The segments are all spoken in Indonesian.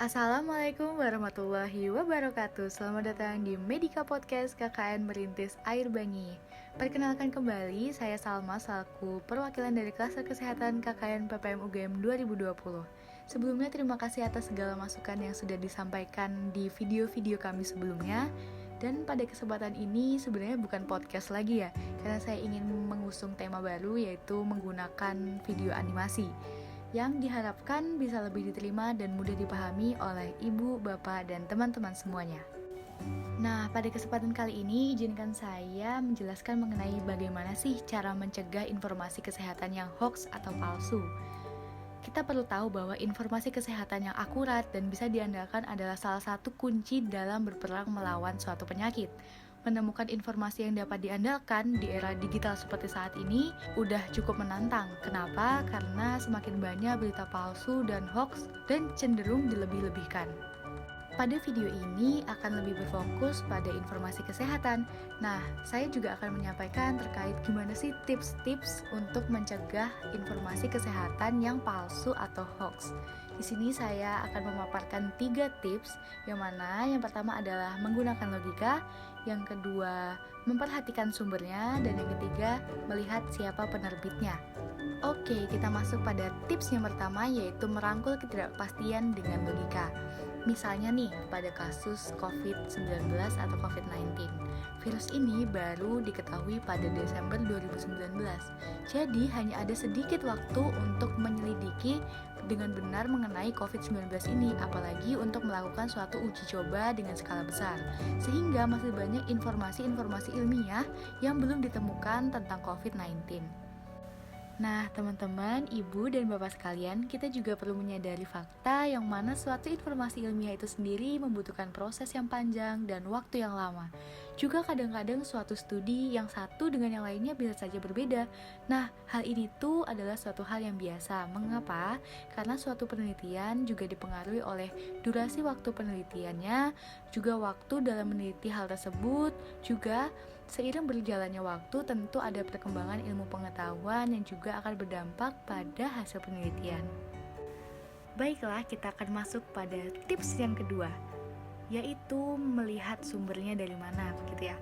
Assalamualaikum warahmatullahi wabarakatuh. Selamat datang di Medika Podcast KKN Merintis Air Bangi. Perkenalkan kembali, saya Salma selaku perwakilan dari Klaster Kesehatan KKN PPM UGM 2020. Sebelumnya terima kasih atas segala masukan yang sudah disampaikan di video-video kami sebelumnya. Dan pada kesempatan ini sebenarnya bukan podcast lagi ya, karena saya ingin mengusung tema baru yaitu menggunakan video animasi yang diharapkan bisa lebih diterima dan mudah dipahami oleh ibu, bapak, dan teman-teman semuanya. Nah, pada kesempatan kali ini izinkan saya menjelaskan mengenai bagaimana sih cara mencegah informasi kesehatan yang hoax atau palsu. Kita perlu tahu bahwa informasi kesehatan yang akurat dan bisa diandalkan adalah salah satu kunci dalam berperang melawan suatu penyakit. Menemukan informasi yang dapat diandalkan di era digital seperti saat ini udah cukup menantang. Kenapa? Karena semakin banyak berita palsu dan hoax dan cenderung dilebih-lebihkan. Pada video ini akan lebih berfokus pada informasi kesehatan. Nah, saya juga akan menyampaikan terkait gimana sih tips-tips untuk mencegah informasi kesehatan yang palsu atau hoax. Di sini saya akan memaparkan 3 tips, yang mana yang pertama adalah menggunakan logika, yang kedua memperhatikan sumbernya, dan yang ketiga melihat siapa penerbitnya. Oke, kita masuk pada tips yang pertama, yaitu merangkul ketidakpastian dengan logika. Misalnya nih, pada kasus COVID-19 atau COVID-19. Virus ini baru diketahui pada Desember 2019. Jadi, hanya ada sedikit waktu untuk menyelidiki dengan benar mengenai COVID-19 ini, apalagi untuk melakukan suatu uji coba dengan skala besar. Sehingga masih banyak informasi-informasi ilmiah yang belum ditemukan tentang COVID-19. Nah, teman-teman, ibu dan bapak sekalian, kita juga perlu menyadari fakta yang mana suatu informasi ilmiah itu sendiri membutuhkan proses yang panjang dan waktu yang lama. Juga kadang-kadang suatu studi yang satu dengan yang lainnya bisa saja berbeda. Nah, hal ini tuh adalah suatu hal yang biasa. Mengapa? Karena suatu penelitian juga dipengaruhi oleh durasi waktu penelitiannya, juga waktu dalam meneliti hal tersebut, juga seiring berjalannya waktu tentu ada perkembangan ilmu pengetahuan yang juga akan berdampak pada hasil penelitian. Baiklah, kita akan masuk pada tips yang kedua, yaitu melihat sumbernya dari mana, begitu ya.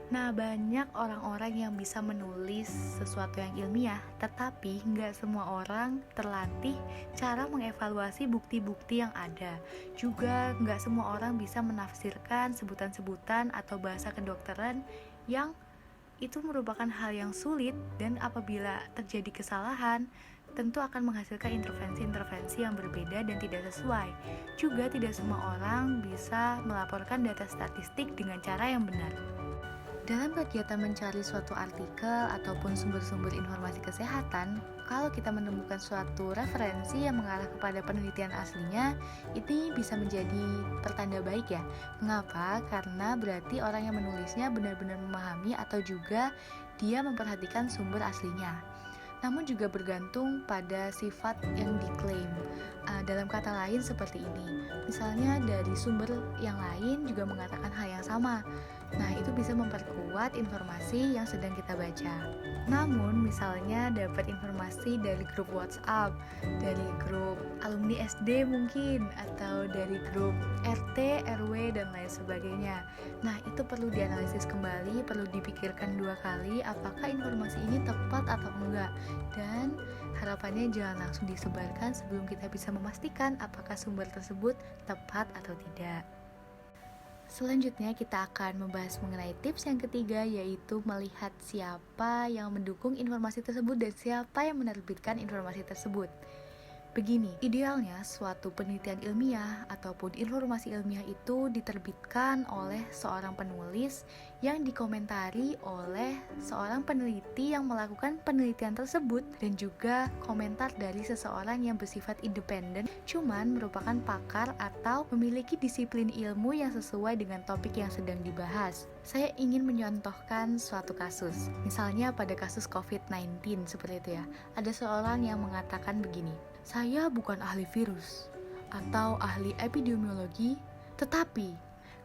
Nah, banyak orang-orang yang bisa menulis sesuatu yang ilmiah, tetapi nggak semua orang terlatih cara mengevaluasi bukti-bukti yang ada. Juga nggak semua orang bisa menafsirkan sebutan-sebutan atau bahasa kedokteran yang itu merupakan hal yang sulit, dan apabila terjadi kesalahan, tentu akan menghasilkan intervensi-intervensi yang berbeda dan tidak sesuai. Juga tidak semua orang bisa melaporkan data statistik dengan cara yang benar. Dalam kegiatan mencari suatu artikel ataupun sumber-sumber informasi kesehatan, kalau kita menemukan suatu referensi yang mengarah kepada penelitian aslinya, ini bisa menjadi pertanda baik ya. Mengapa? Karena berarti orang yang menulisnya benar-benar memahami atau juga dia memperhatikan sumber aslinya. Namun juga bergantung pada sifat yang diklaim. Dalam kata lain seperti ini, misalnya dari sumber yang lain juga mengatakan hal yang sama. Nah, itu bisa memperkuat informasi yang sedang kita baca. Namun, misalnya dapat informasi dari grup WhatsApp, dari grup alumni SD mungkin, atau dari grup RT, RW, dan lain sebagainya. Nah, itu perlu dianalisis kembali, perlu dipikirkan 2 kali apakah informasi ini tepat atau enggak. Dan harapannya jangan langsung disebarkan sebelum kita bisa memastikan apakah sumber tersebut tepat atau tidak. Selanjutnya kita akan membahas mengenai tips yang ketiga, yaitu melihat siapa yang mendukung informasi tersebut dan siapa yang menerbitkan informasi tersebut. Begini, idealnya suatu penelitian ilmiah ataupun informasi ilmiah itu diterbitkan oleh seorang penulis yang dikomentari oleh seorang peneliti yang melakukan penelitian tersebut, dan juga komentar dari seseorang yang bersifat independen, cuman merupakan pakar atau memiliki disiplin ilmu yang sesuai dengan topik yang sedang dibahas. Saya ingin menyontohkan suatu kasus. Misalnya pada kasus COVID-19 seperti itu ya. Ada seorang yang mengatakan begini, "Saya bukan ahli virus atau ahli epidemiologi, tetapi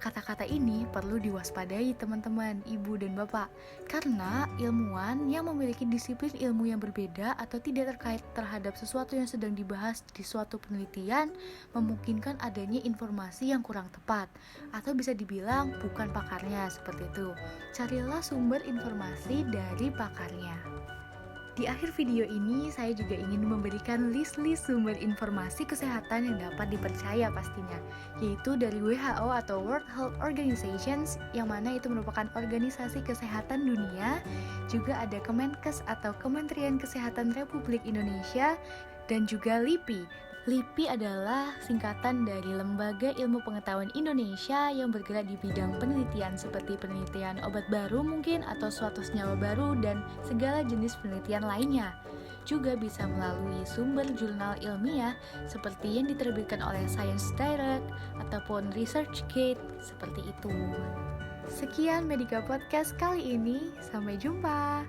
Kata-kata ini perlu diwaspadai teman-teman, ibu dan bapak, karena ilmuwan yang memiliki disiplin ilmu yang berbeda atau tidak terkait terhadap sesuatu yang sedang dibahas di suatu penelitian memungkinkan adanya informasi yang kurang tepat, atau bisa dibilang bukan pakarnya seperti itu. Carilah sumber informasi dari pakarnya. Di akhir video ini, saya juga ingin memberikan list-list sumber informasi kesehatan yang dapat dipercaya pastinya, yaitu dari WHO atau World Health Organization, yang mana itu merupakan organisasi kesehatan dunia, juga ada Kemenkes atau Kementerian Kesehatan Republik Indonesia, dan juga LIPI. LIPI adalah singkatan dari Lembaga Ilmu Pengetahuan Indonesia yang bergerak di bidang penelitian seperti penelitian obat baru mungkin atau suatu senyawa baru dan segala jenis penelitian lainnya. Juga bisa melalui sumber jurnal ilmiah seperti yang diterbitkan oleh Science Direct ataupun ResearchGate seperti itu. Sekian Medika Podcast kali ini, sampai jumpa.